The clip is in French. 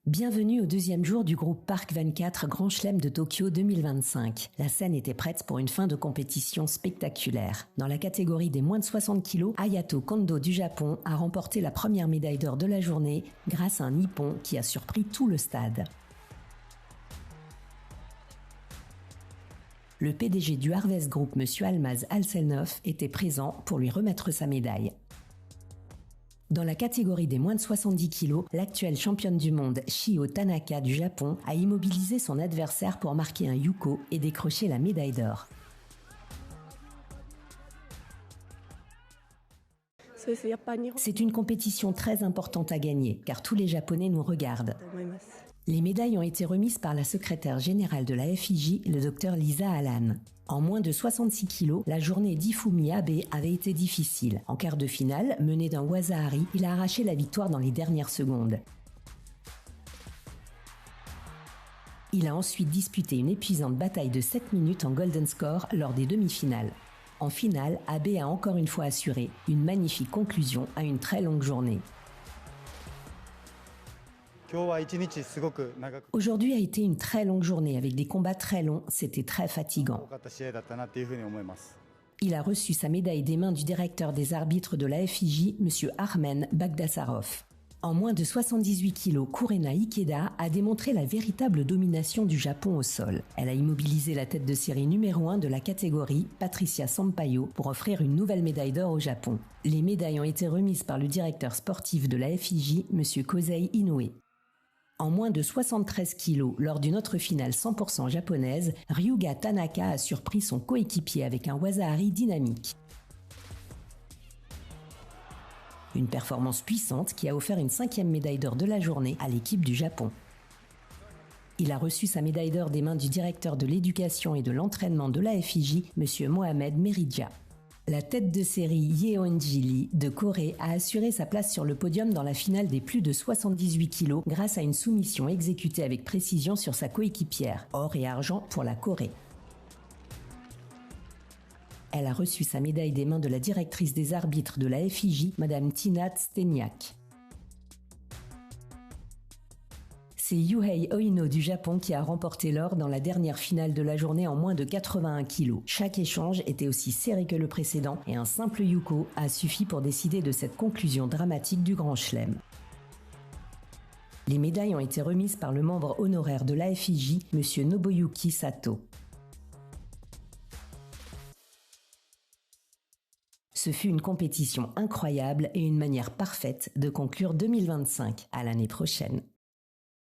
Bienvenue au deuxième jour du groupe Park 24 Grand Chelem de Tokyo 2025. La scène était prête pour une fin de compétition spectaculaire. Dans la catégorie des moins de 60 kg, Hayato Kondo du Japon a remporté la première médaille d'or de la journée grâce à un Nippon qui a surpris tout le stade. Le PDG du Harvest Group, M. Almaz Alselnoff, était présent pour lui remettre sa médaille. Dans la catégorie des moins de 70 kg, l'actuelle championne du monde, Shio Tanaka du Japon, a immobilisé son adversaire pour marquer un yuko et décrocher la médaille d'or. C'est une compétition très importante à gagner, car tous les Japonais nous regardent. Les médailles ont été remises par la secrétaire générale de la FIJ, le Dr Lisa Allan. En moins de 66 kg, la journée d'Ifumi Abe avait été difficile. En quart de finale, mené d'un Waza-Ari, il a arraché la victoire dans les dernières secondes. Il a ensuite disputé une épuisante bataille de 7 minutes en golden score lors des demi-finales. En finale, Abe a encore une fois assuré une magnifique conclusion à une très longue journée. Aujourd'hui a été une très longue journée avec des combats très longs, c'était très fatigant. Il a reçu sa médaille des mains du directeur des arbitres de la FIJ, M. Armen Bagdasarov. En moins de 78 kg, Kurena Ikeda a démontré la véritable domination du Japon au sol. Elle a immobilisé la tête de série numéro 1 de la catégorie, Patricia Sampaio, pour offrir une nouvelle médaille d'or au Japon. Les médailles ont été remises par le directeur sportif de la FIJ, M. Kosei Inoue. En moins de 73 kg, lors d'une autre finale 100% japonaise, Ryuga Tanaka a surpris son coéquipier avec un Waza-Ari dynamique. Une performance puissante qui a offert une 5e médaille d'or de la journée à l'équipe du Japon. Il a reçu sa médaille d'or des mains du directeur de l'éducation et de l'entraînement de la FIJ, M. Mohamed Meridja. La tête de série Yeonji Lee de Corée a assuré sa place sur le podium dans la finale des plus de 78 kg grâce à une soumission exécutée avec précision sur sa coéquipière, or et argent pour la Corée. Elle a reçu sa médaille des mains de la directrice des arbitres de la FIJ, Mme Tina Steniak. C'est Yuhei Oino du Japon qui a remporté l'or dans la dernière finale de la journée en moins de 81 kg. Chaque échange était aussi serré que le précédent et un simple yuko a suffi pour décider de cette conclusion dramatique du Grand Chelem. Les médailles ont été remises par le membre honoraire de la FIJ, M. Nobuyuki Sato. Ce fut une compétition incroyable et une manière parfaite de conclure 2025. À l'année prochaine.